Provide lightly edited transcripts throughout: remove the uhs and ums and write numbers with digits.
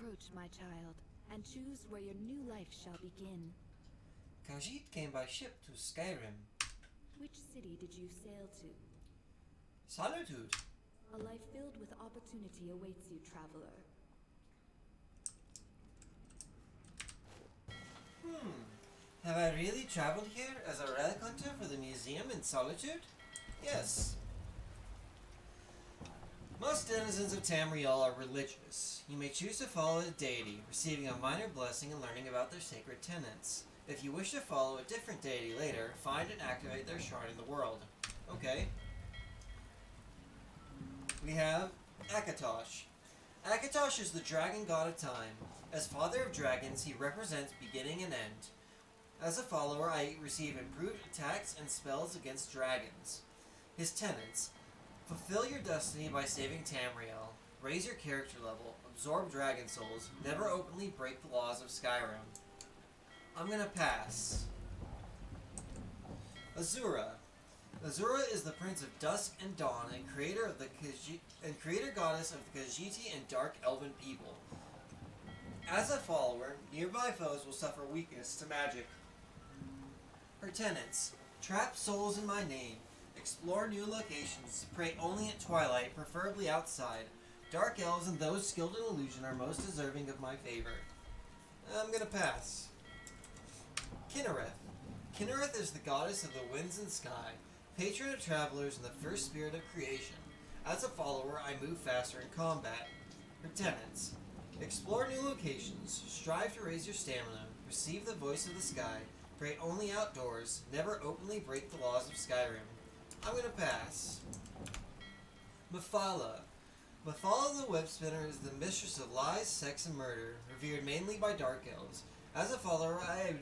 Approach, my child, and choose where your new life shall begin. Khajiit came by ship to Skyrim. Which city did you sail to? Solitude. A life filled with opportunity awaits you, traveler. Have I really traveled here as a relic hunter for the museum in Solitude? Yes. Most denizens of Tamriel are religious. You may choose to follow a deity, receiving a minor blessing and learning about their sacred tenets. If you wish to follow a different deity later, find and activate their shrine in the world. Okay. We have Akatosh. Akatosh is the dragon god of time. As father of dragons, he represents beginning and end. As a follower, I receive improved attacks and spells against dragons. His tenets: fulfill your destiny by saving Tamriel, raise your character level, absorb dragon souls, never openly break the laws of Skyrim. I'm gonna pass. Azura. Azura is the Prince of Dusk and Dawn and creator goddess of the Khajiiti and Dark Elven people. As a follower, nearby foes will suffer weakness to magic. Her tenets: trap souls in my name, explore new locations, pray only at twilight, preferably outside. Dark elves and those skilled in illusion are most deserving of my favor. I'm gonna pass. Kinnereth. Kinnereth is the goddess of the winds and sky, patron of travelers and the first spirit of creation. As a follower, I move faster in combat. Her tenets: explore new locations, strive to raise your stamina, receive the voice of the sky, pray only outdoors, never openly break the laws of Skyrim. I'm gonna pass. Mephala. Mephala the Web Spinner is the mistress of lies, sex, and murder, revered mainly by dark elves. As a follower, I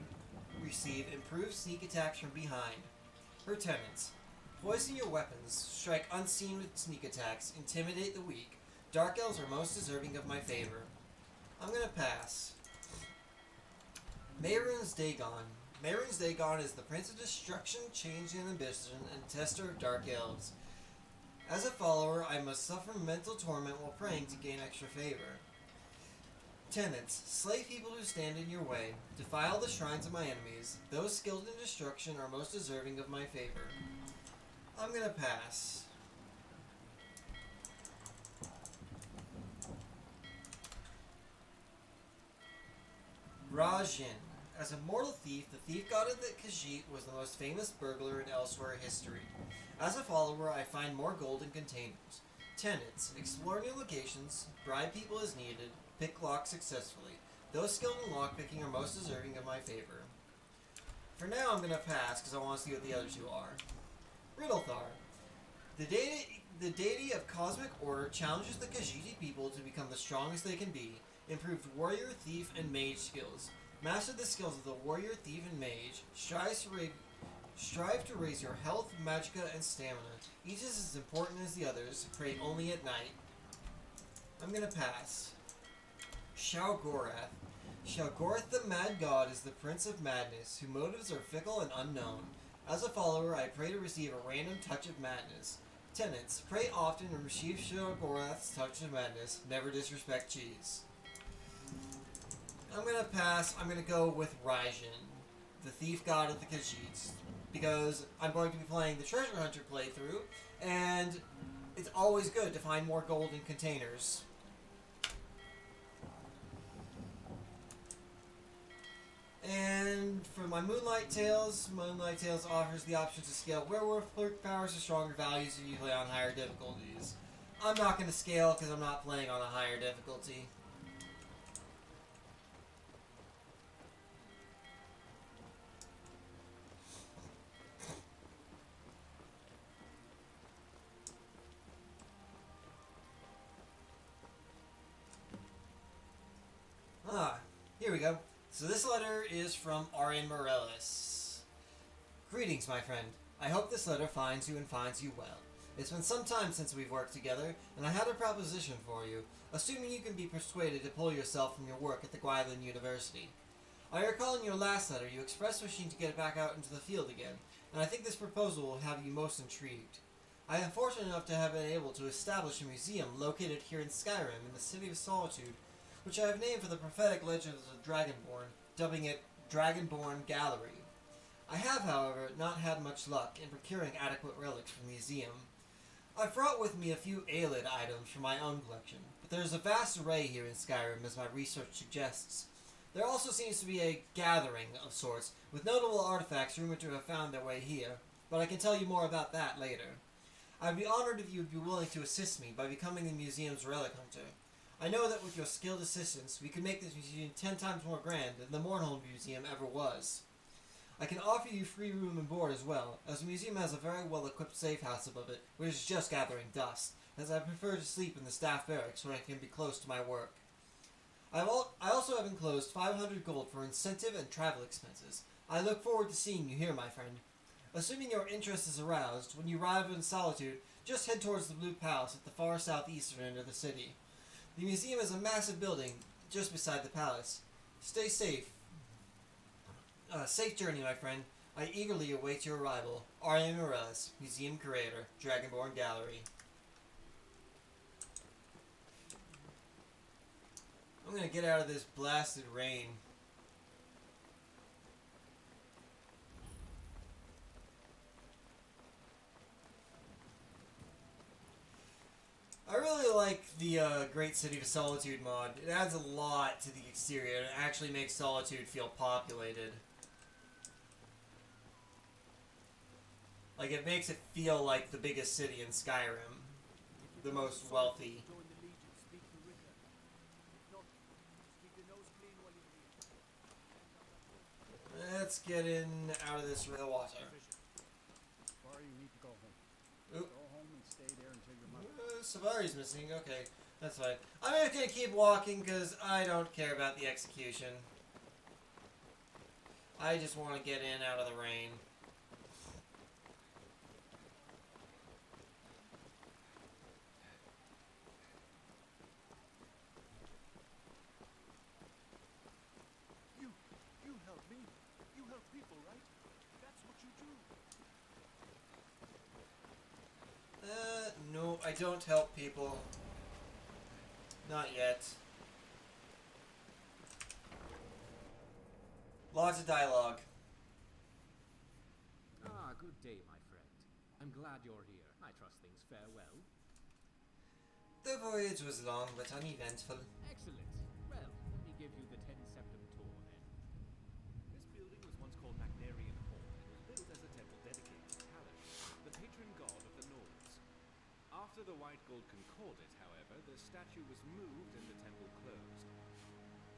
receive improved sneak attacks from behind. Her tenets: poison your weapons, strike unseen with sneak attacks, intimidate the weak. Dark elves are most deserving of my favor. I'm gonna pass. Mehrunes Dagon. Mehrunes Dagon is the Prince of Destruction, Change and Ambition, and Tester of Dark Elves. As a follower, I must suffer mental torment while praying to gain extra favor. Tenets: slay people who stand in your way, defile the shrines of my enemies. Those skilled in destruction are most deserving of my favor. I'm gonna pass. Rajin. As a mortal thief, the thief god of the Khajiit was the most famous burglar in Elsewhere history. As a follower, I find more gold in containers. Tenets: explore new locations, bribe people as needed, pick locks successfully. Those skilled in lockpicking are most deserving of my favor. For now, I'm going to pass because I want to see what the other two are. Riddlethar. The deity of cosmic order challenges the Khajiiti people to become the strongest they can be. Improved warrior, thief, and mage skills. Master the skills of the warrior, thief, and mage. Strive to raise your health, magicka, and stamina. Each is as important as the others. Pray only at night. I'm gonna pass. Shalgorath. Shalgorath the Mad God is the Prince of Madness, whose motives are fickle and unknown. As a follower, I pray to receive a random touch of madness. Tenets: pray often and receive Shalgorath's touch of madness. Never disrespect cheese. I'm gonna pass. I'm gonna go with Rajin, the thief god of the Khajiits, because I'm going to be playing the treasure hunter playthrough, and it's always good to find more gold in containers. And for my Moonlight Tales offers the option to scale werewolf powers to stronger values if you play on higher difficulties. I'm not going to scale because I'm not playing on a higher difficulty. Here we go. So this letter is from Arian Morellis. Greetings, my friend. I hope this letter finds you and finds you well. It's been some time since we've worked together, and I had a proposition for you, assuming you can be persuaded to pull yourself from your work at the Whiterun University. I recall in your last letter you expressed wishing to get back out into the field again, and I think this proposal will have you most intrigued. I am fortunate enough to have been able to establish a museum located here in Skyrim in the City of Solitude, which I have named for the prophetic legends of Dragonborn, dubbing it Dragonborn Gallery. I have, however, not had much luck in procuring adequate relics from the museum. I've brought with me a few Aelid items from my own collection, but there is a vast array here in Skyrim, as my research suggests. There also seems to be a gathering of sorts, with notable artifacts rumored to have found their way here, but I can tell you more about that later. I'd be honored if you would be willing to assist me by becoming the museum's relic hunter. I know that with your skilled assistance, we could make this museum 10 times more grand than the Mournhold Museum ever was. I can offer you free room and board as well, as the museum has a very well-equipped safe house above it, which is just gathering dust, as I prefer to sleep in the staff barracks where I can be close to my work. I also have enclosed 500 gold for incentive and travel expenses. I look forward to seeing you here, my friend. Assuming your interest is aroused, when you arrive in Solitude, just head towards the Blue Palace at the far southeastern end of the city. The museum is a massive building just beside the palace. Stay safe. Safe journey, my friend. I eagerly await your arrival. R.A. Morales, Museum Curator, Dragonborn Gallery. I'm gonna get out of this blasted rain. I really like the Great City of Solitude mod. It adds a lot to the exterior and it actually makes Solitude feel populated. Like, it makes it feel like the biggest city in Skyrim. The most wealthy. Let's get in out of this river water. Oop. Savari's missing. Okay, that's fine. I'm just gonna keep walking because I don't care about the execution. I just want to get in out of the rain. You help me. You help people, right? That's what you do. No, I don't help people. Not yet. Lots of dialogue. Ah, good day, my friend. I'm glad you're here. I trust things fare well. The voyage was long but uneventful. Excellent. Well, let me give you the 10 Septum tour then. This building was once called Magnarian Hall and was built as a temple dedicated to Kalash, the patron god of the Nords. After the White Gold Concordat, however, the statue was moved and the temple closed.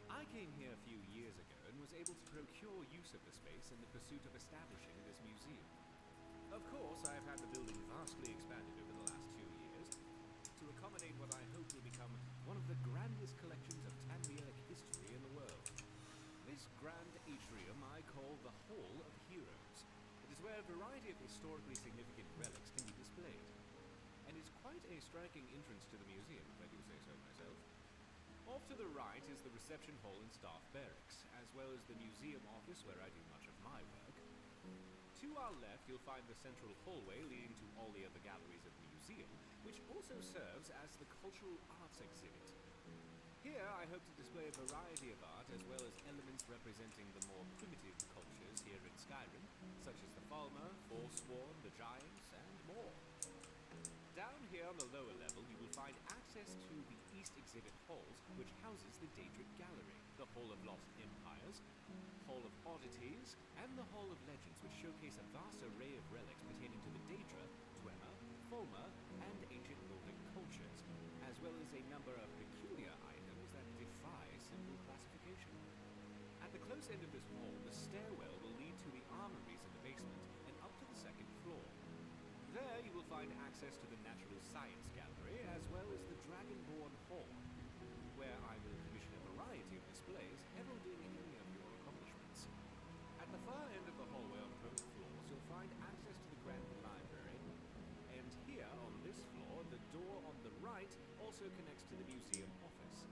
I came here a few years ago and was able to procure use of the space in the pursuit of establishing this museum. Of course, I have had the building vastly expanded over the last 2 years to accommodate what I hope will become one of the grandest collections of Tamrielic history in the world. This grand atrium I call the Hall of Heroes. It is where a variety of historically significant relics can be displayed, and is quite a striking entrance to the museum, if I do say so myself. Off to the right is the reception hall and staff barracks, as well as the museum office where I do much of my work. To our left, you'll find the central hallway leading to all the other galleries of the museum, which also serves as the cultural arts exhibit. Here, I hope to display a variety of art, as well as elements representing the more primitive cultures here in Skyrim, such as the Falmer, Forsworn, the Giants, and more. Down here on the lower level, you will find access to the East Exhibit Halls, which houses the Daedric Gallery, the Hall of Lost Empires, Hall of Oddities, and the Hall of Legends, which showcase a vast array of relics pertaining to the Daedra, Dwemer, Fulmer, and ancient Nordic cultures, as well as a number of peculiar items that defy simple classification. At the close end of this hall, the stairwell will lead to the Armories in the basement and up to the second floor. There you will find access to the Natural Science Gallery, as well as the Dragonborn Hall, where I will commission a variety of displays heralding any of your accomplishments. At the far end of the hallway on both floors, you'll find access to the Grand Library, and here on this floor, the door on the right also connects to the museum office.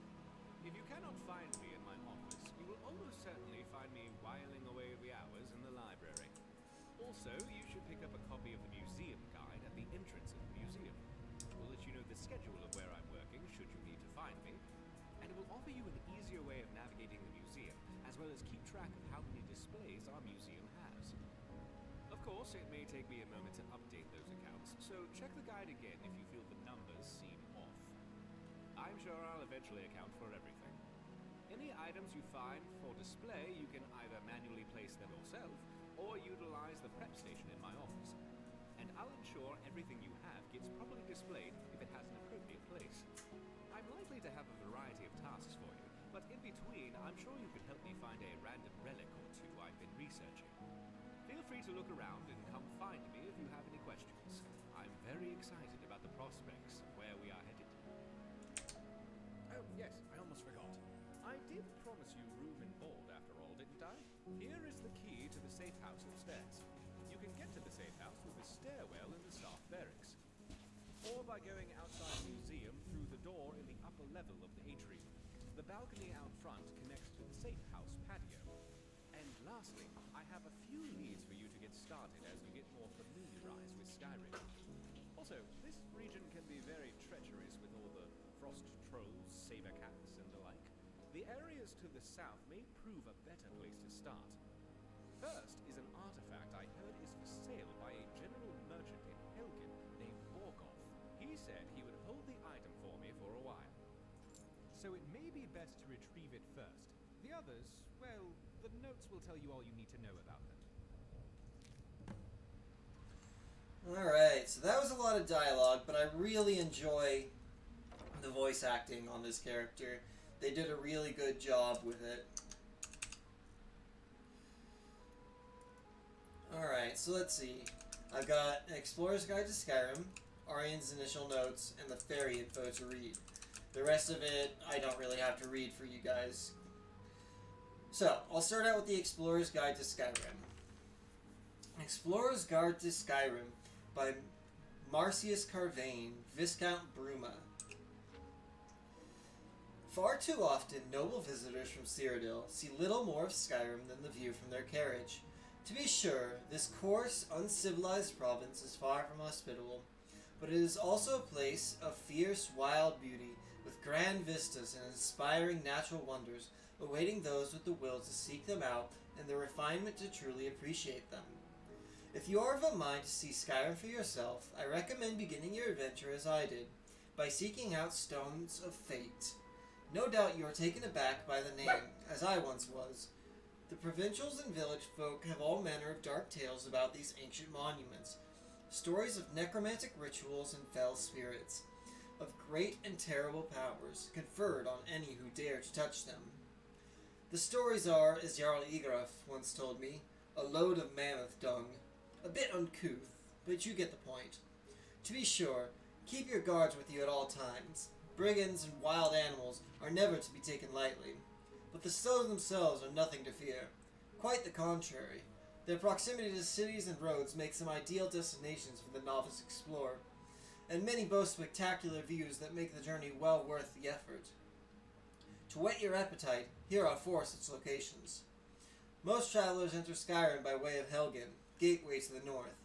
If you cannot find me in my office, you will almost certainly find me whiling away the hours in the library. Also, you should pick up a copy of the museum guide at the entrance of the museum. It will let you know the schedule of where I'm working should you need to find me, and it will offer you an track of how many displays our museum has. Of course, it may take me a moment to update those accounts, so check the guide again if you feel the numbers seem off. I'm sure I'll eventually account for everything. Any items you find for display, you can either manually place them yourself, or utilize the prep station in my office. And I'll ensure everything you have gets properly displayed if it has an appropriate place. I'm likely to have a variety of tasks for you, but in between, I'm sure you could help me find a random relic or two I've been researching. Feel free to look around and come find me if you have any questions. I'm very excited about the prospects of where we are headed. Oh, yes, I almost forgot. I did promise you room and board after all, didn't I? Here is the key to the safe house upstairs. You can get to the safe house through the stairwell in the staff barracks, or by going outside the museum through the door in the upper level of the atrium. The balcony out front connects to the safe house patio. And lastly, I have a few leads for you to get started as you get more familiarized with Skyrim. Also, this region can be very treacherous with all the frost trolls, saber cats, and the like. The areas to the south may prove a better place to start. First is an artifact I heard is for sale by a general merchant in Helgen named Borgoth. He said he would hold the item for me for a while. So it may be best to retrieve it first. The others, well, the notes will tell you all you need to know about them. Alright, so that was a lot of dialogue, but I really enjoy the voice acting on this character. They did a really good job with it. Alright, so let's see. I've got an Explorer's Guide to Skyrim, Arian's initial notes, and the fairy info to read. The rest of it, I don't really have to read for you guys. So, I'll start out with the Explorer's Guide to Skyrim. Explorer's Guide to Skyrim by Marcius Carvane, Viscount Bruma. Far too often, noble visitors from Cyrodiil see little more of Skyrim than the view from their carriage. To be sure, this coarse, uncivilized province is far from hospitable, but it is also a place of fierce, wild beauty, with grand vistas and inspiring natural wonders, awaiting those with the will to seek them out and the refinement to truly appreciate them. If you are of a mind to see Skyrim for yourself, I recommend beginning your adventure as I did, by seeking out Stones of Fate. No doubt you are taken aback by the name, as I once was. The provincials and village folk have all manner of dark tales about these ancient monuments, stories of necromantic rituals and fell spirits, of great and terrible powers conferred on any who dare to touch them. The stories are, as Jarl Egraf once told me, a load of mammoth dung. A bit uncouth, but you get the point. To be sure, keep your guards with you at all times. Brigands and wild animals are never to be taken lightly, but the stones themselves are nothing to fear. Quite the contrary. Their proximity to cities and roads makes them ideal destinations for the novice explorer, and many boast spectacular views that make the journey well worth the effort. To whet your appetite, here are 4 such locations. Most travelers enter Skyrim by way of Helgen, gateway to the north.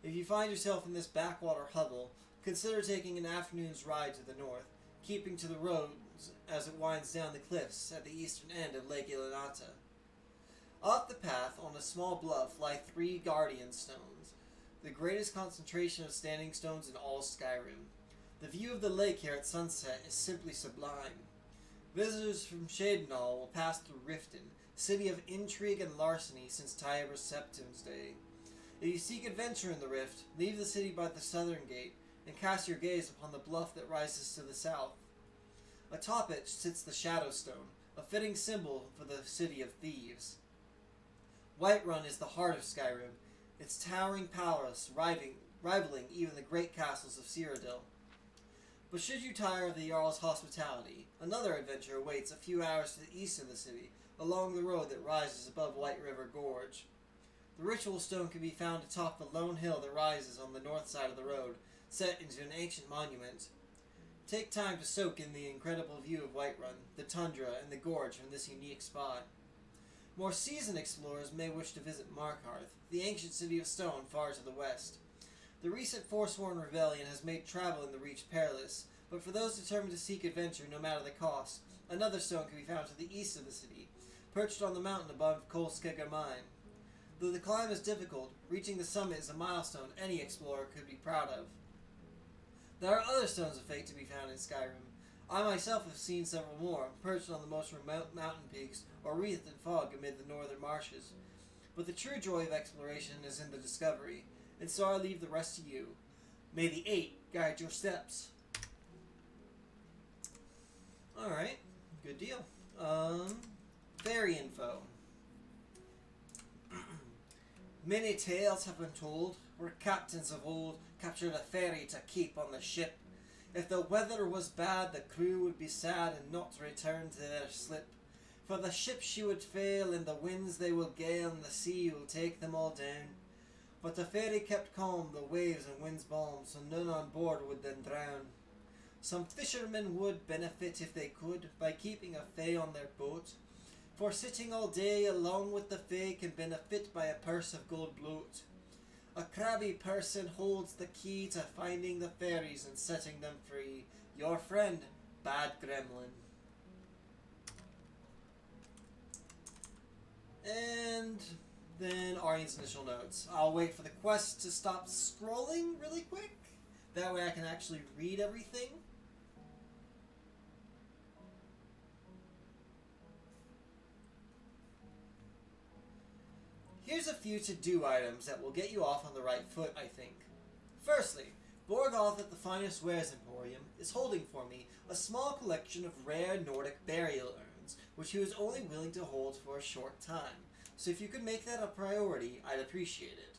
If you find yourself in this backwater hovel, consider taking an afternoon's ride to the north, keeping to the roads as it winds down the cliffs at the eastern end of Lake Ilanata. Off the path, on a small bluff, lie 3 guardian stones, the greatest concentration of standing stones in all Skyrim. The view of the lake here at sunset is simply sublime. Visitors from Shadenall will pass through Riften, city of intrigue and larceny since Tiber Septim's day. If you seek adventure in the Rift, leave the city by the southern gate, and cast your gaze upon the bluff that rises to the south. Atop it sits the Shadowstone, a fitting symbol for the city of thieves. Whiterun is the heart of Skyrim, its towering palace rivaling even the great castles of Cyrodiil. But should you tire of the Jarl's hospitality, another adventure awaits a few hours to the east of the city, along the road that rises above White River Gorge. The ritual stone can be found atop the lone hill that rises on the north side of the road, set into an ancient monument. Take time to soak in the incredible view of Whiterun, the tundra, and the gorge from this unique spot. More seasoned explorers may wish to visit Markarth, the ancient city of stone far to the west. The recent Forsworn rebellion has made travel in the Reach perilous, but for those determined to seek adventure no matter the cost, another stone can be found to the east of the city, perched on the mountain above Kolskegger Mine. Though the climb is difficult, reaching the summit is a milestone any explorer could be proud of. There are other stones of fate to be found in Skyrim. I myself have seen several more, perched on the most remote mountain peaks or wreathed in fog amid the northern marshes. But the true joy of exploration is in the discovery, and so I leave the rest to you. May the 8 guide your steps. Alright, good deal. Fairy info. Many tales have been told where captains of old captured a fairy to keep on the ship. If the weather was bad, the crew would be sad and not return to their slip. For the ship she would fail, and the winds they will gale, and the sea will take them all down. But the fairy kept calm, the waves and winds balm, so none on board would then drown. Some fishermen would benefit if they could by keeping a fae on their boat. For sitting all day along with the fae can benefit by a purse of gold bloat. A crabby person holds the key to finding the fairies and setting them free. Your friend, Bad Gremlin. And then Arian's initial notes. I'll wait for the quest to stop scrolling really quick. That way I can actually read everything. Here's a few to-do items that will get you off on the right foot, I think. Firstly, Borgoth at the Finest Wares Emporium is holding for me a small collection of rare Nordic burial urns, which he was only willing to hold for a short time. So if you could make that a priority, I'd appreciate it.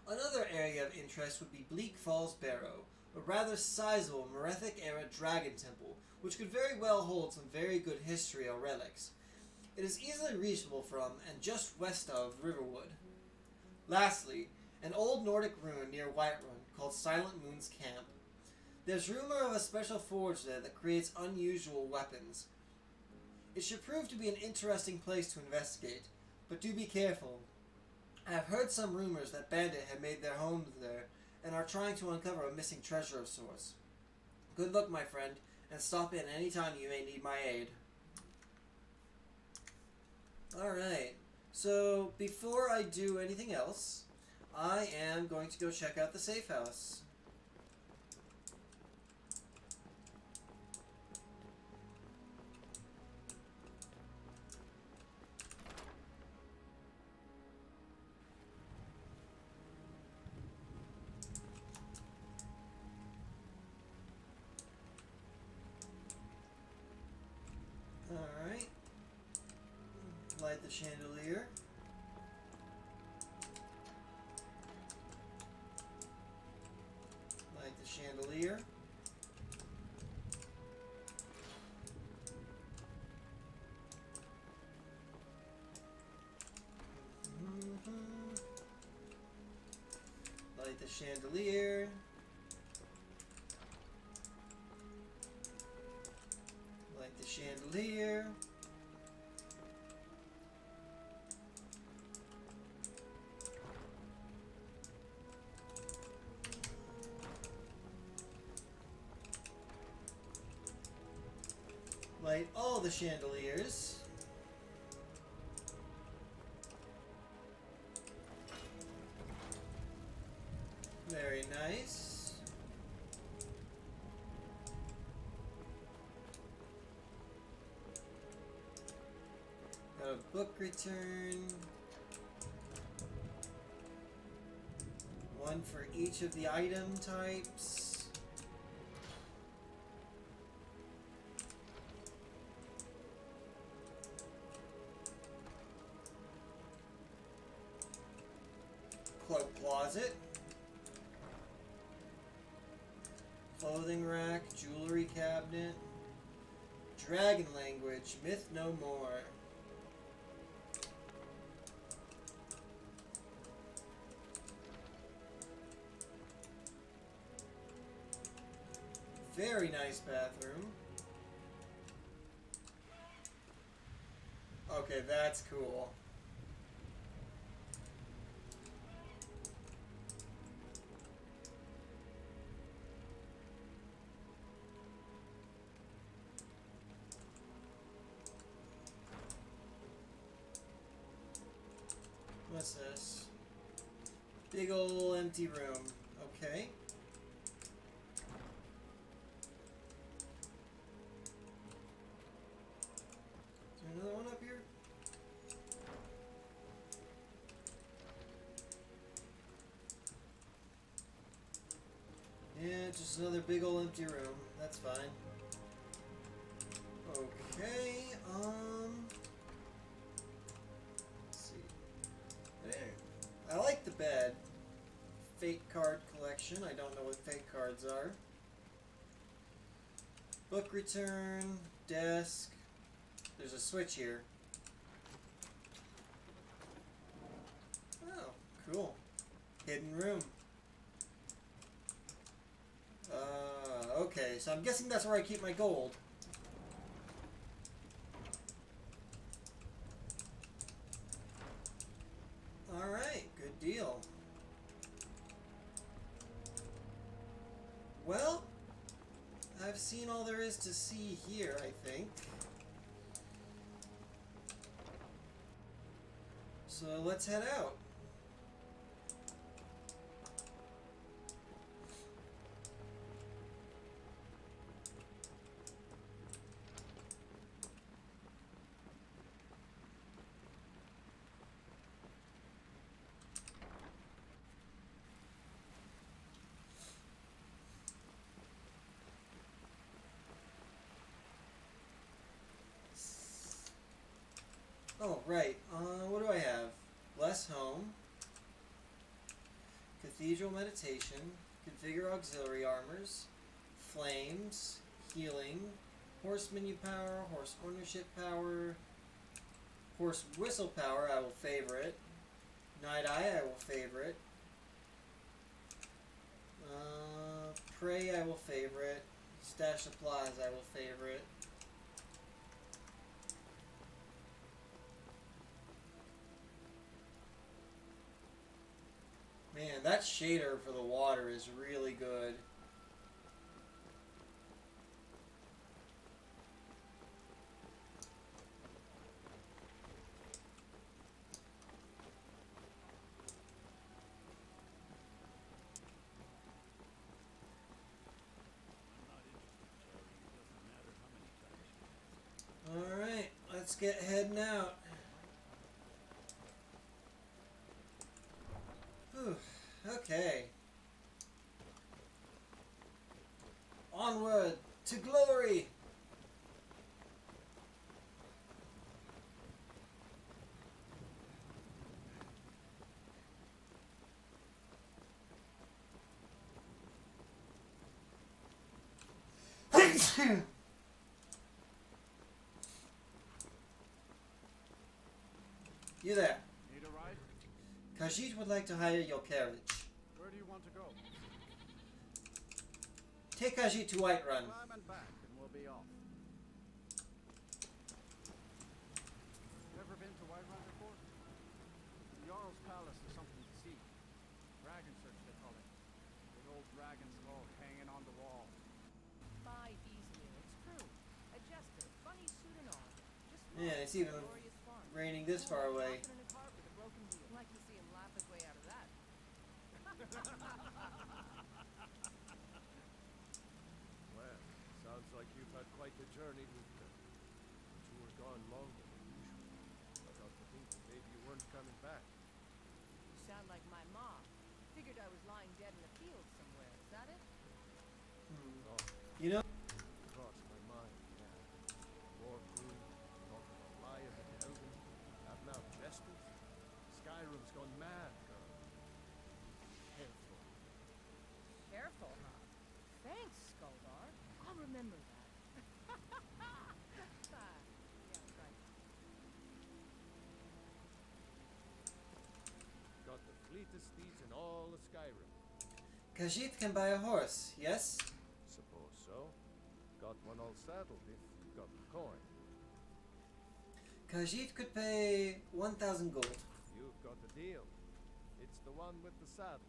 Another area of interest would be Bleak Falls Barrow, a rather sizable Merethic-era dragon temple, which could very well hold some very good history or relics. It is easily reachable from and just west of Riverwood. Lastly, an old Nordic ruin near Whiterun called Silent Moon's Camp. There's rumor of a special forge there that creates unusual weapons. It should prove to be an interesting place to investigate, but do be careful. I have heard some rumors that bandits have made their homes there and are trying to uncover a missing treasure of sorts. Good luck, my friend, and stop in any time you may need my aid. Alright, so before I do anything else, I am going to go check out the safe house. Alright. Light the chandelier. Light the chandelier. Light the chandelier. Light the chandelier. Light all the chandeliers. Very nice. Got a book return. One for each of the item types. Cloak closet. Clothing rack, jewelry cabinet. Dragon language, myth no more. Very nice bathroom. Okay, that's cool. What's this? Big ol' empty room. Okay. Is there another one up here? Yeah, just another big ol' empty room. That's fine. Okay, let's see. There. I like the bed. Fate card collection. I don't know what fate cards are. Book return, desk. There's a switch here. Oh, cool. Hidden room. Okay, so I'm guessing that's where I keep my gold. Alright, good deal. Well, I've seen all there is to see here, I think. So let's head out. Oh, right. What do I have? Bless Home. Cathedral Meditation. Configure Auxiliary Armors. Flames. Healing. Horse Menu Power. Horse Ownership Power. Horse Whistle Power, I will favorite. Night Eye, I will favorite. Pray, I will favorite. Stash Supplies, I will favorite. Man, that shader for the water is really good. Alright, let's get heading out. Whew, okay. Onward to glory! You there. Need a ride? Khajiit would like to hire your carriage. Where do you want to go? Take Khajiit to Whiterun. Climb and back, and we'll be off. Never been to Whiterun before? The Jarl's Palace is something to see. Dragon Search, they call it. Big old dragon skull hanging on the wall. Buy easily, it's true. A jester, funny suit and all. Just Yeah, it's even glorious farm. raining this far away. Walking in a cart with a broken wheel. Like to see him laugh his way out of that. Well, sounds like you've had quite the journey, Luca. But you were gone longer than usual. I got to think that maybe you weren't coming back. You sound like my mom. Figured I was lying dead in a field somewhere. Is that it? Oh, You know, crossed my mind, yeah. War crew, talking about Maya and Elven, having out jesters. Skyrim's gone mad, girl. Careful. Careful, huh? Thanks, Skuldar. I'll remember that. Yeah, right. Got the fleetest steeds in all of Skyrim. Khajiit can buy a horse, yes? Suppose so. Got one all saddled if you got the coin. Khajiit could pay 1,000 gold. You've got the deal. It's the one with the saddle.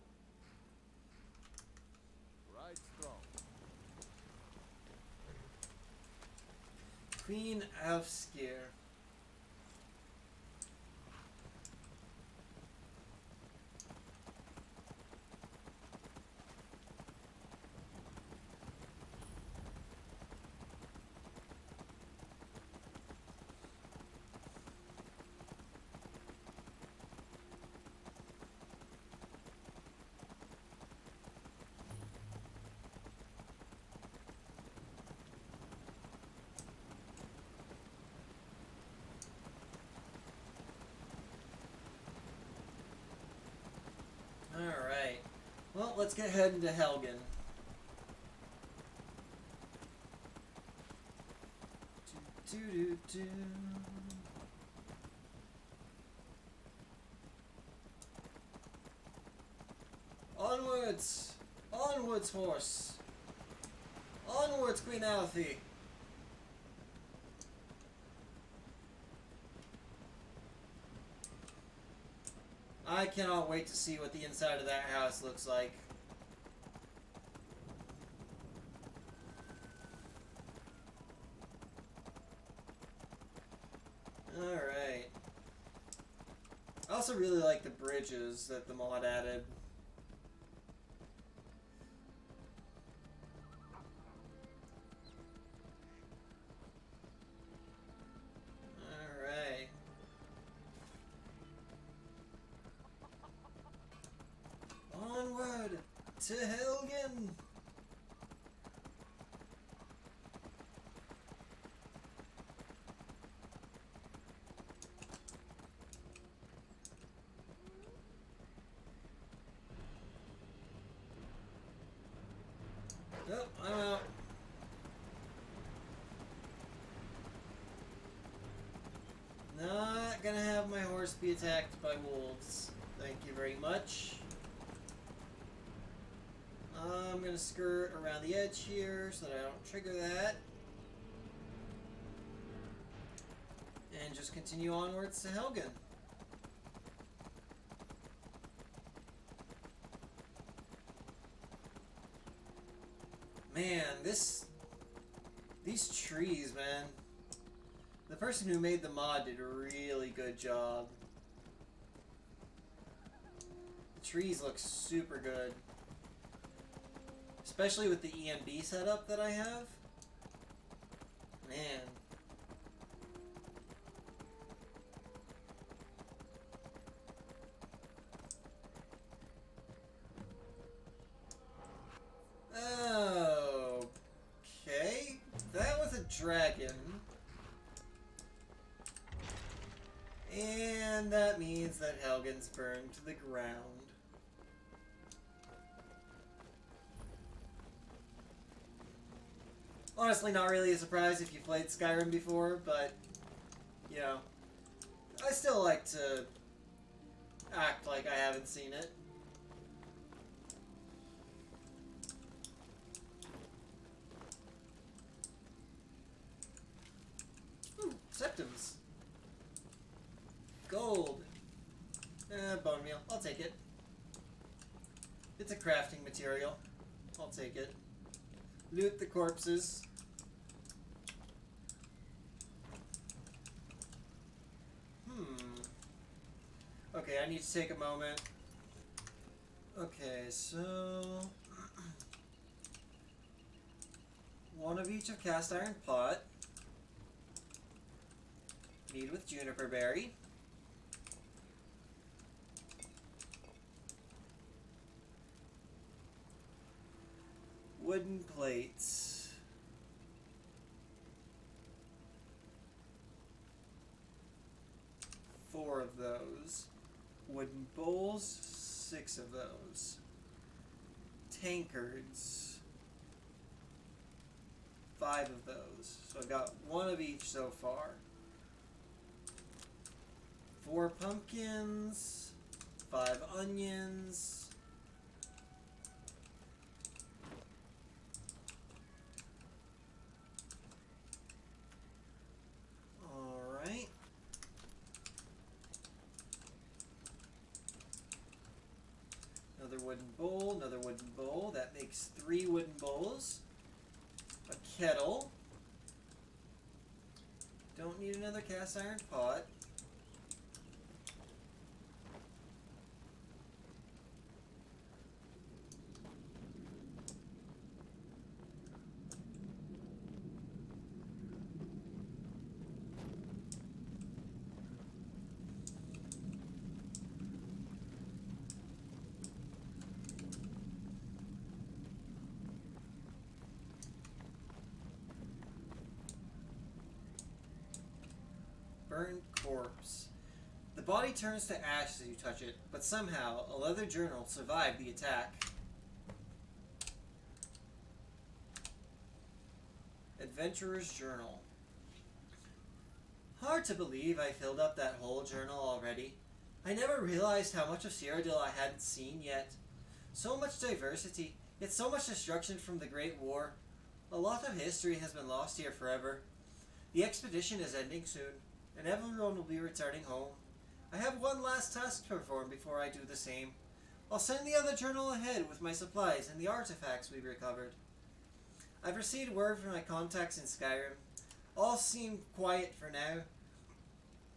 Ride strong. Queen Alfskir. let's get heading to Helgen. Do-do-do-do. Onwards! Onwards, horse! Onwards, Queen Alfie! I cannot wait to see what the inside of that house looks like. Alright. I also really like the bridges that the mod added. Alright. Onward to Helgen! Yep, I'm out. Not gonna have my horse be attacked by wolves. Thank you very much. I'm gonna skirt around the edge here so that I don't trigger that. And just continue onwards to Helgen. Man, these trees, man. The person who made the mod did a really good job. The trees look super good. Especially with the EMB setup that I have. Man. Okay. That was a dragon. And that means that Helgen's burned to the ground. Honestly, not really a surprise if you played Skyrim before, but, you know, I still like to act like I haven't seen it. Ooh, septums. Gold. Bone meal. I'll take it. It's a crafting material. I'll take it. Loot the corpses. Okay, I need to take a moment. Okay, so... one of each of cast iron pot. Mead with juniper berry. Wooden plates. Four of those. Wooden bowls, 6 of those. Tankards, 5 of those. So I've got 1 of each so far. 4 pumpkins, 5 onions. Alright. Another wooden bowl, another wooden bowl. That makes 3 wooden bowls. A kettle. Don't need another cast iron pot. Burned corpse. The body turns to ash as you touch it, but somehow a leather journal survived the attack. Adventurer's Journal. Hard to believe I filled up that whole journal already. I never realized how much of Cyrodiil I hadn't seen yet. So much diversity, yet so much destruction from the Great War. A lot of history has been lost here forever. The expedition is ending soon, and everyone will be returning home. I have one last task to perform before I do the same. I'll send the other journal ahead with my supplies and the artifacts we've recovered. I've received word from my contacts in Skyrim. All seem quiet for now.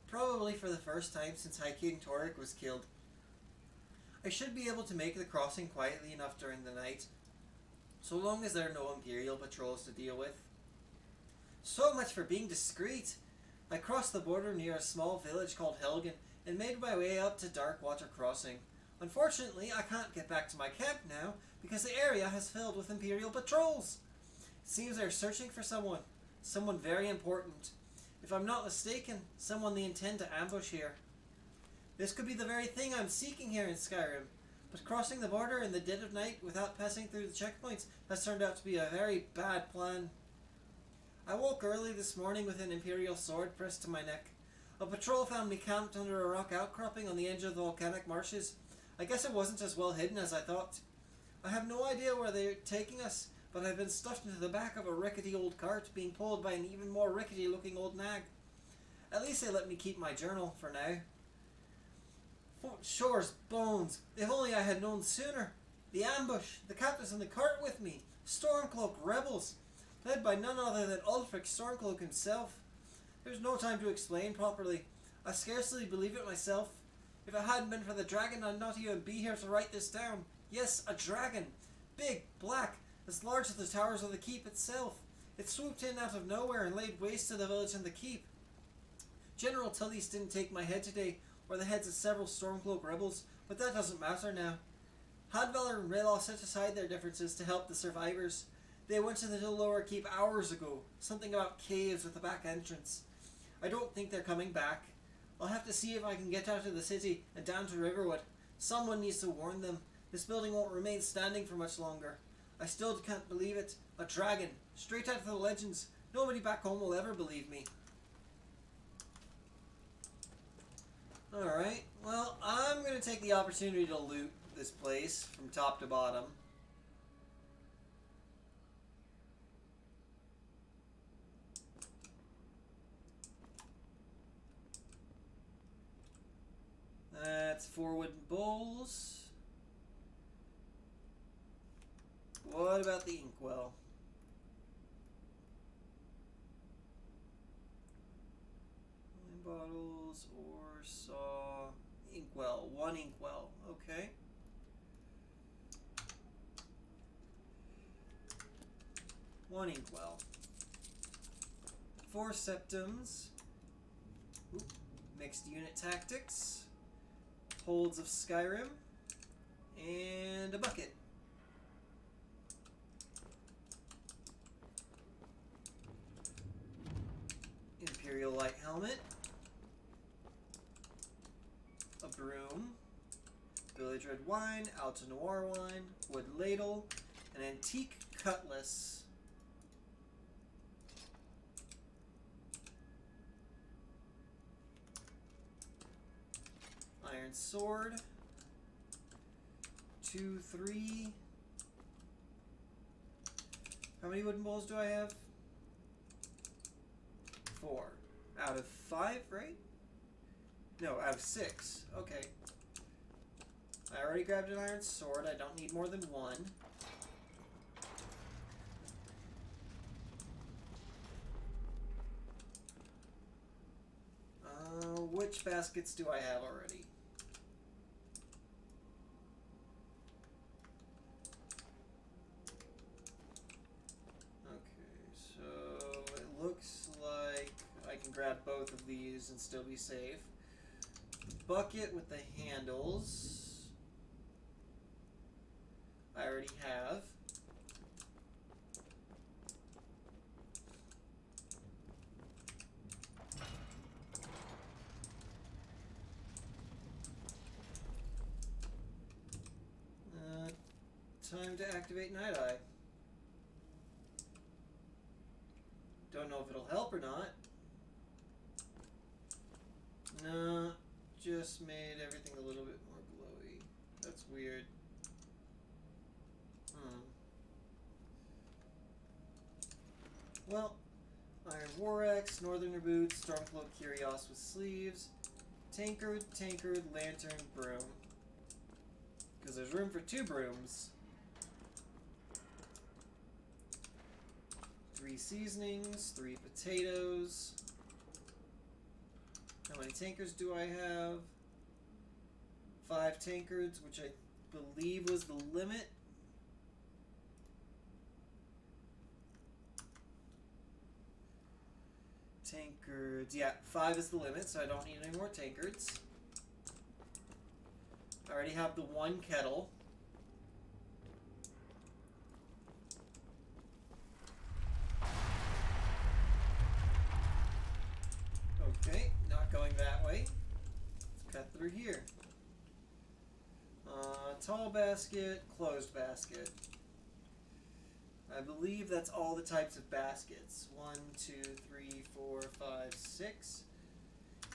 Probably for the first time since High King Torek was killed. I should be able to make the crossing quietly enough during the night, so long as there are no Imperial patrols to deal with. So much for being discreet. I crossed the border near a small village called Helgen and made my way up to Darkwater Crossing. Unfortunately, I can't get back to my camp now because the area has filled with Imperial patrols. It seems they're searching for someone very important. If I'm not mistaken, someone they intend to ambush here. This could be the very thing I'm seeking here in Skyrim, but crossing the border in the dead of night without passing through the checkpoints has turned out to be a very bad plan. I woke early this morning with an Imperial sword pressed to my neck. A patrol found me camped under a rock outcropping on the edge of the volcanic marshes. I guess it wasn't as well hidden as I thought. I have no idea where they're taking us, but I've been stuffed into the back of a rickety old cart being pulled by an even more rickety looking old nag. At least they let me keep my journal for now. Shore's bones. If only I had known sooner. The ambush, the captives in the cart with me, Stormcloak rebels, led by none other than Ulfric Stormcloak himself. There's no time to explain properly. I scarcely believe it myself. If it hadn't been for the dragon, I'd not even be here to write this down. Yes, a dragon. Big, black, as large as the towers of the keep itself. It swooped in out of nowhere and laid waste to the village and the keep. General Tully's didn't take my head today, or the heads of several Stormcloak rebels, but that doesn't matter now. Hadvalor and Raylaw set aside their differences to help the survivors. They went to the lower keep hours ago. Something about caves with a back entrance. I don't think they're coming back. I'll have to see if I can get out of the city and down to Riverwood. Someone needs to warn them. This building won't remain standing for much longer. I still can't believe it. A dragon. Straight out of the legends. Nobody back home will ever believe me. Alright, well, I'm going to take the opportunity to loot this place from top to bottom. That's 4 wooden bowls. What about the inkwell? Bottles, ore, saw, inkwell. 1 inkwell. Okay. One inkwell. 4 septums. Oop. Mixed unit tactics. Holds of Skyrim. And a bucket. Imperial light helmet. A broom. Village red wine. Alta Noir wine. Wood ladle. An antique cutlass. Iron sword. 2, 3. How many wooden bowls do I have? 4. Out of 5, right? No, out of 6. Okay. I already grabbed an iron sword. I don't need more than 1. Which baskets do I have already? Okay, so it looks like I can grab both of these and still be safe. The bucket with the handles I already have. Time to activate Night Eye. Well, Iron War Axe, Northerner Boots, Stormcloak Kyrios with sleeves, Tankard, Lantern, Broom. Because there's room for 2 brooms. 3 seasonings, 3 potatoes. How many tankards do I have? 5 tankards, which I believe was the limit. Tankards, yeah, 5 is the limit, so I don't need any more tankards. I already have the 1 kettle. Okay, not going that way. Let's cut through here. Tall basket, closed basket. I believe that's all the types of baskets. 1, 2, 3, 4, 5, 6.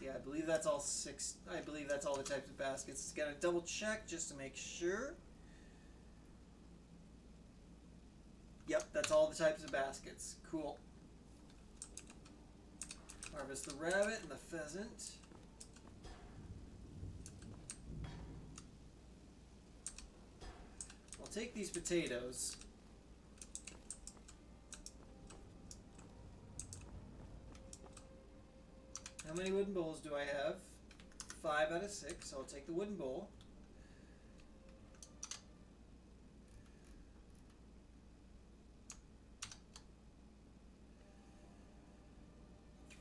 Yeah, I believe that's all 6. I believe that's all the types of baskets. Just gotta double check just to make sure. Yep, that's all the types of baskets. Cool. Harvest the rabbit and the pheasant. I'll take these potatoes. How many wooden bowls do I have? 5 out of 6, so I'll take the wooden bowl.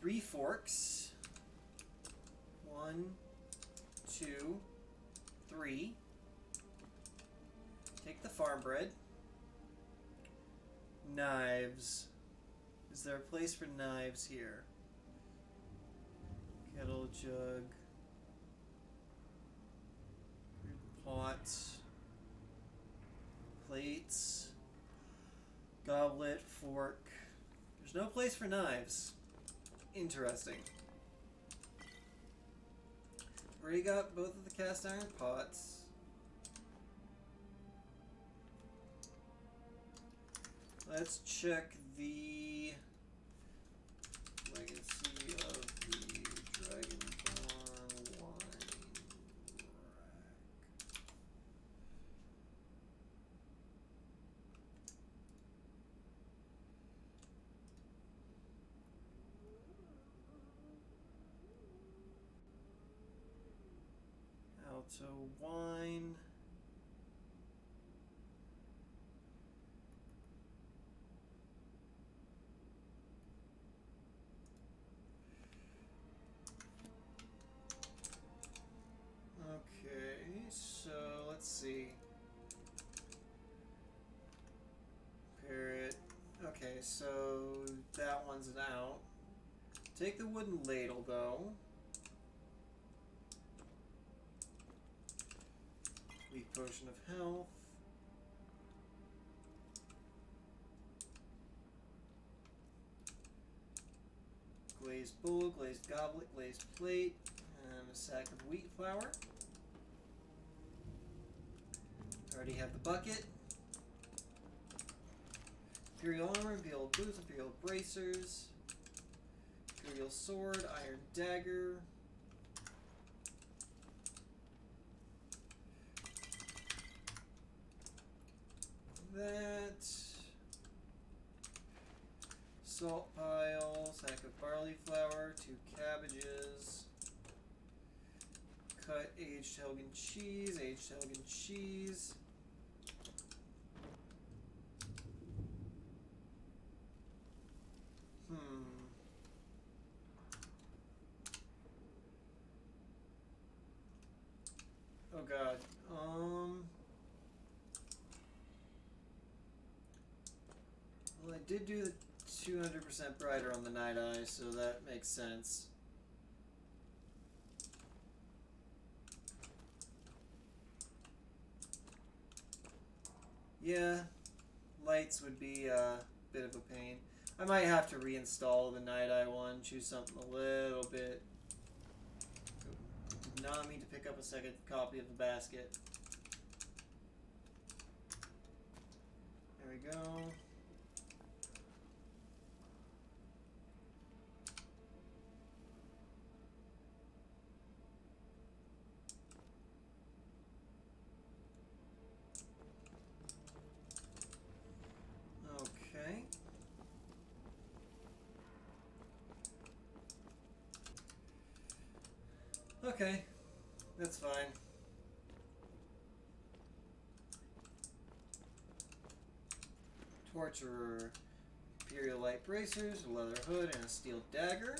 Three forks. 1, 2, 3. Take the farm bread. Knives. Is there a place for knives here? Kettle, jug, pots, plates, goblet, fork. There's no place for knives. Interesting. Already got both of the cast iron pots. Let's check the legacy of the Dragonborn wine rack. Alto wine. Okay, so let's see. Parrot. Okay, so that one's an out. Take the wooden ladle though. Weak potion of health. Glazed bowl, glazed goblet, glazed plate, and a sack of wheat flour. Already have the bucket. Imperial armor, imperial boots, imperial bracers, imperial sword, iron dagger. That. Salt pile, sack of barley flour, 2 cabbages. Cut aged Helgen cheese, aged Helgen cheese. Oh god. Well, I did do the 200% brighter on the Night Eye, so that makes sense. Yeah, lights would be a bit of a pain. I might have to reinstall the Night Eye one, choose something a little bit. Did not mean to pick up a second copy of the basket. There we go. Okay, that's fine. Torturer, Imperial Light Bracers, a leather hood, and a steel dagger.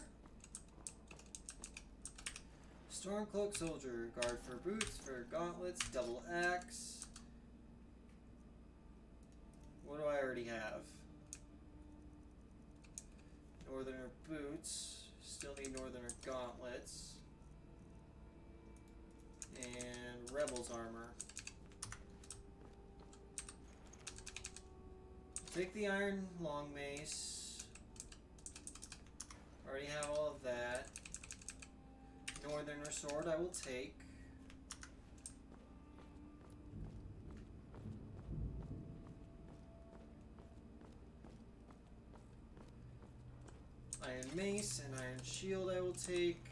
Stormcloak Soldier, guard for boots, for gauntlets, double axe. What do I already have? Northerner boots, still need Northerner gauntlets. And Rebel's armor. Take the iron long mace. Already have all of that. Northerner sword I will take. Iron mace and iron shield I will take.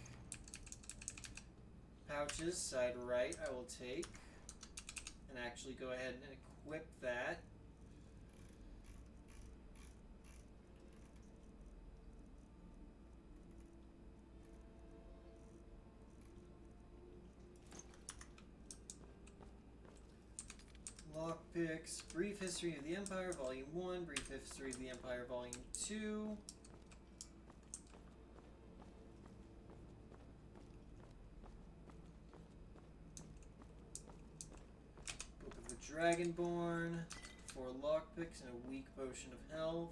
Pouches, side right, I will take. And actually go ahead and equip that. Lockpicks, Brief History of the Empire, Volume 1, Brief History of the Empire, Volume 2. Book of the Dragonborn, 4 lockpicks and a weak potion of health.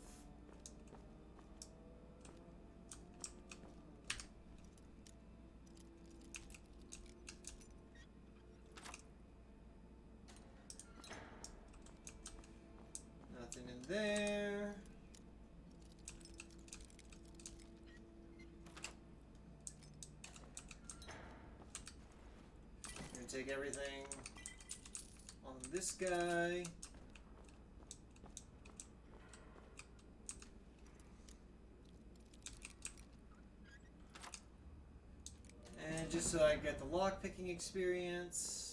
Nothing in there. I'm gonna take everything on this guy. And just so I get the lockpicking experience.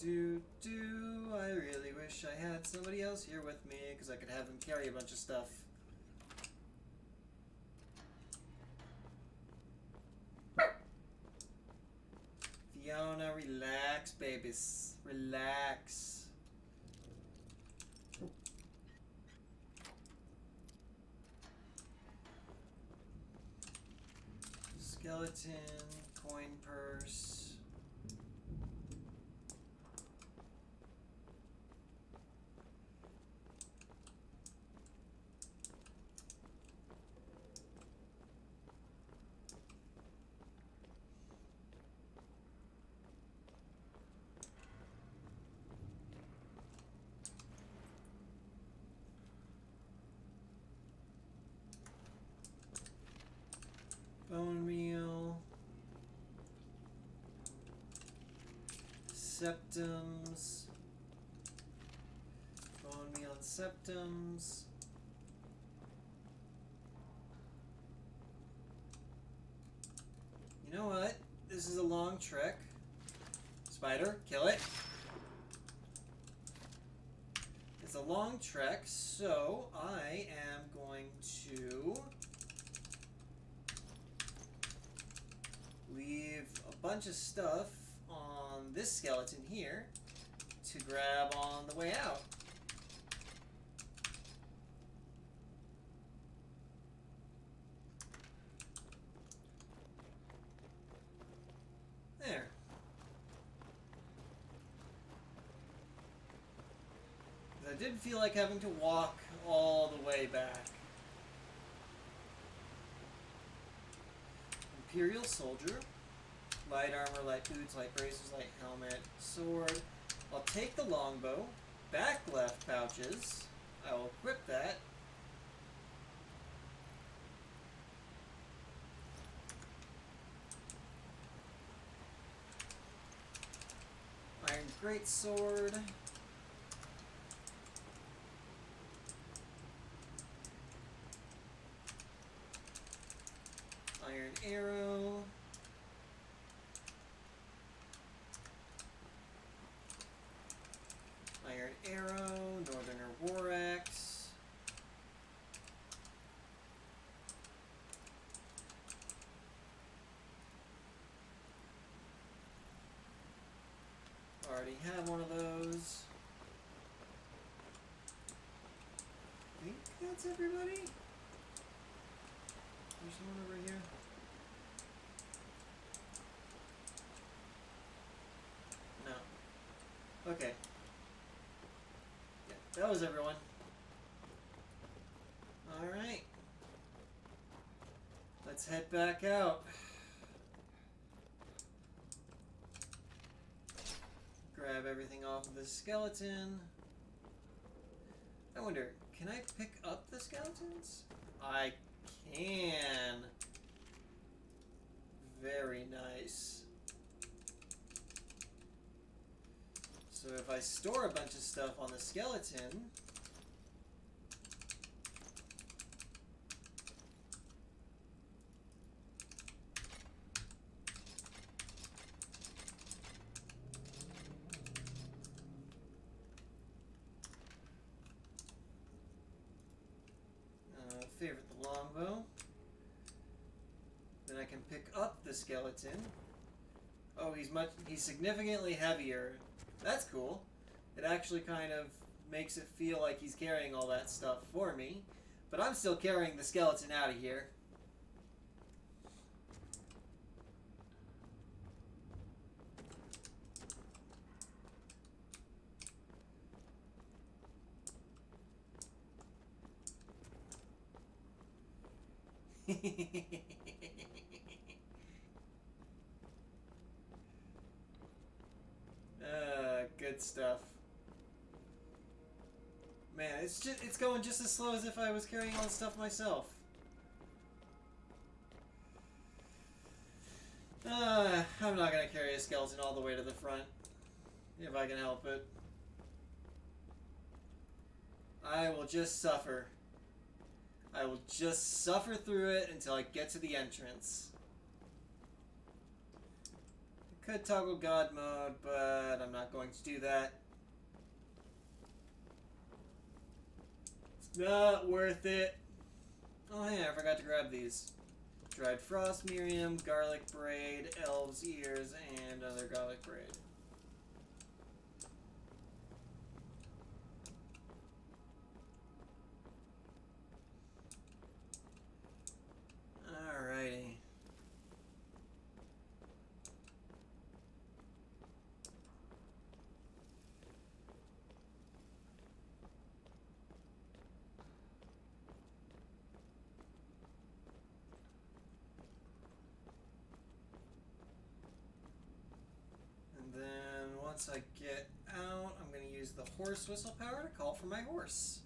I really wish I had somebody else here with me because I could have them carry a bunch of stuff. Fiona, relax, babies. Relax. Skeleton, coin purse. Bone meal, septums, bone meal and septums. You know what? This is a long trek. Spider, kill it. It's a long trek, so I am going to leave a bunch of stuff on this skeleton here to grab on the way out. There. I didn't feel like having to walk all the way back. Imperial soldier, light armor, light boots, light bracers, light helmet, sword. I'll take the longbow, back left pouches. I will equip that. Iron greatsword. Iron arrow. Iron arrow, Northerner war axe. already have one of those. I think that's everybody. There's someone over here. No. Okay. Yeah, that was everyone. Alright. Let's head back out. Grab everything off of the skeleton. I wonder, can I pick up the skeletons? I can. Very nice. So if I store a bunch of stuff on the skeleton, favorite the longbow. Then I can pick up the skeleton. Oh, he's significantly heavier. That's cool. It actually kind of makes it feel like he's carrying all that stuff for me. But I'm still carrying the skeleton out of here. Good stuff. Man, it's going just as slow as if I was carrying all the stuff myself. I'm not gonna carry a skeleton all the way to the front, if I can help it. I will just suffer. I will just suffer through it until I get to the entrance. I could toggle God mode, but I'm not going to do that. It's not worth it. Oh yeah, I forgot to grab these. Dried frost miriam, garlic braid, elves ears, and another garlic braid. Alrighty. And then once I get out, I'm going to use the horse whistle power to call for my horse.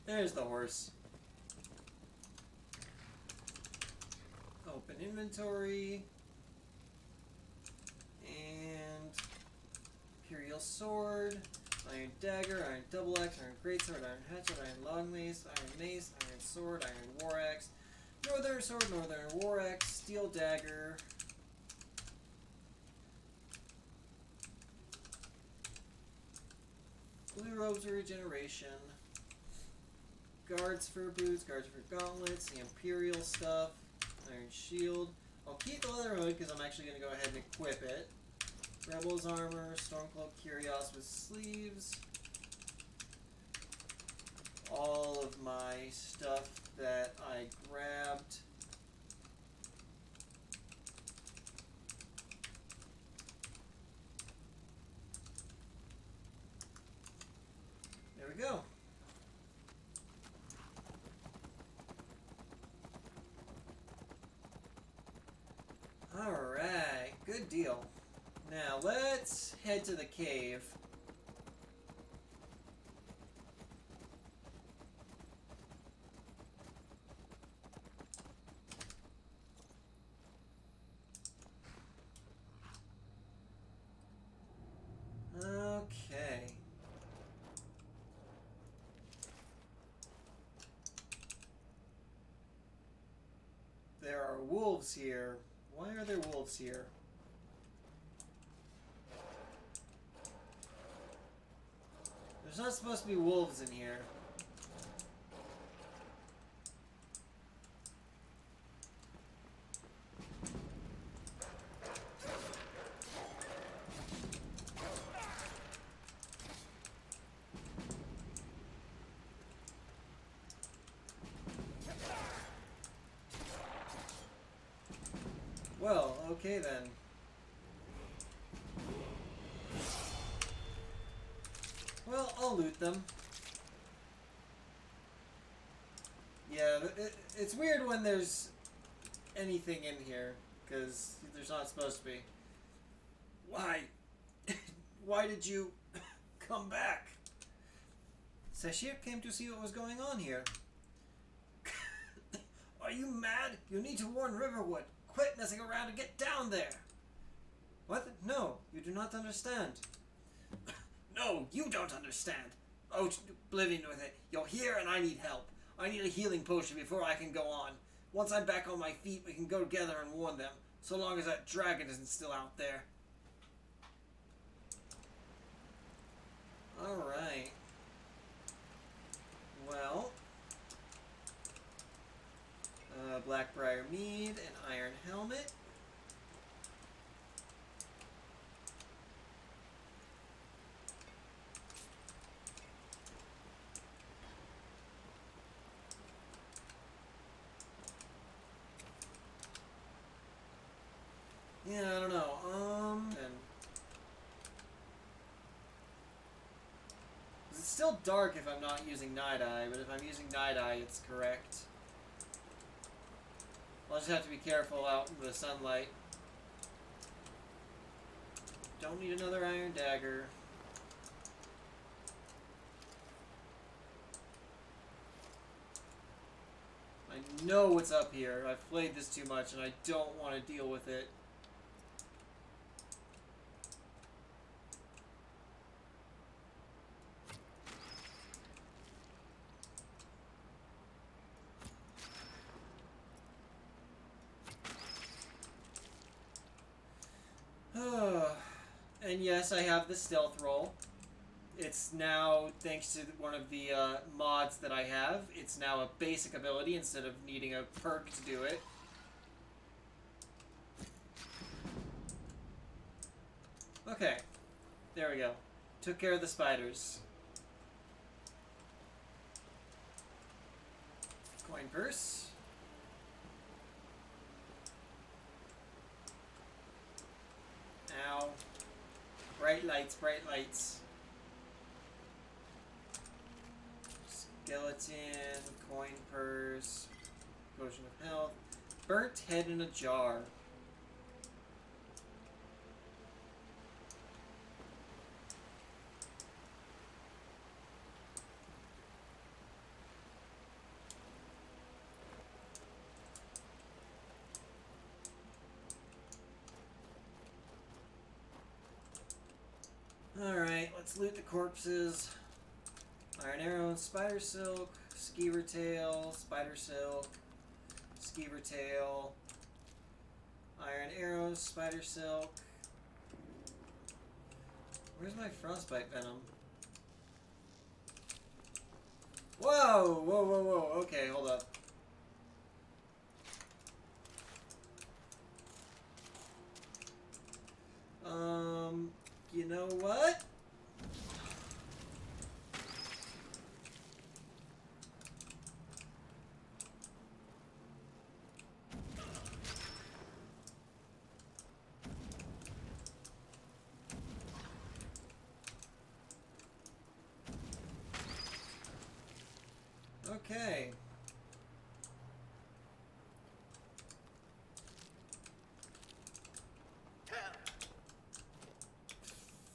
There's the horse. Open inventory. And Imperial Sword, Iron Dagger, Iron Double Axe, Iron Greatsword, Iron Hatchet, Iron Long Mace, Iron Sword, Iron War Axe, Northern Sword, Northern War Axe, Steel Dagger, Blue Robes of Regeneration, Guards for boots, Guards for gauntlets, the Imperial stuff, Iron Shield. I'll keep the Leather Hood because I'm actually going to go ahead and equip it. Rebels Armor, Stormcloak Kyrios with sleeves. All of my stuff that I grabbed. There we go. Alright, good deal. Now let's head to the cave. Okay. are wolves here. Why are there wolves here? There's not supposed to be wolves in here. Well, okay then. Well, I'll loot them. Yeah, it's weird when there's anything in here, because there's not supposed to be. Why? Why did you come back? Sashir came to see what was going on here. Are you mad? You need to warn Riverwood. Quit messing around and get down there! What? No, you do not understand. No, you don't understand. Oh, oblivion with it. You're here and I need help. I need a healing potion before I can go on. Once I'm back on my feet, we can go together and warn them. So long as that dragon isn't still out there. Alright. Well... Blackbriar Mead, an iron helmet. Yeah, I don't know. It's still dark if I'm not using Night Eye, but if I'm using Night Eye, it's correct. I'll just have to be careful out in the sunlight. Don't need another iron dagger. I know what's up here. I've played this too much and I don't want to deal with it. And yes, I have the stealth roll. It's now, thanks to one of the mods that I have, it's now a basic ability instead of needing a perk to do it. Okay, there we go. Took care of the spiders. Coin purse. Ow. Bright lights, bright lights. Skeleton, coin purse, potion of health, burnt head in a jar. Alright, let's loot the corpses. Iron arrow, spider silk, skeever tail, spider silk, skeever tail, iron arrows, spider silk. Where's my frostbite venom? Whoa! Whoa, whoa, whoa. Okay, hold up. You know what? Okay.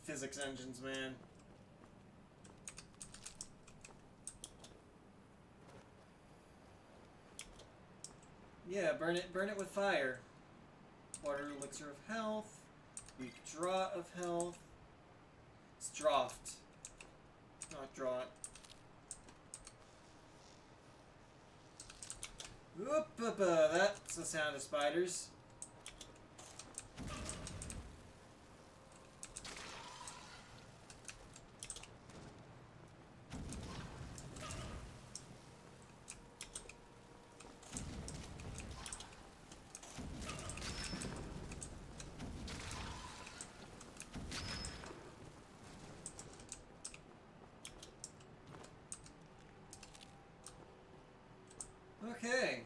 Physics engines, man. Yeah, burn it with fire. Water elixir of health. Weak draught of health. It's draught, not draught. Whoop, that's the sound of spiders. Okay.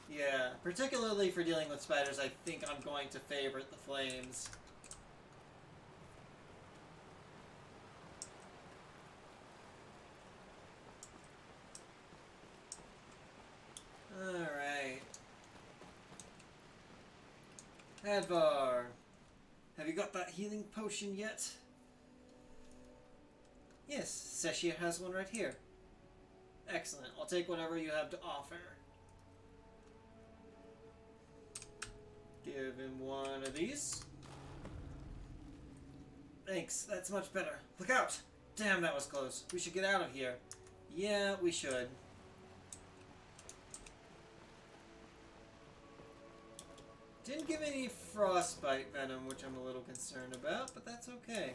Yeah, particularly for dealing with spiders, I think I'm going to favorite the flames. Alright. Advar, have you got that healing potion yet? Yes, Seshia has one right here. Excellent. I'll take whatever you have to offer. Give him one of these. Thanks, that's much better. Look out! Damn, that was close. We should get out of here. Yeah, we should. Didn't give any frostbite venom, which I'm a little concerned about, but that's okay.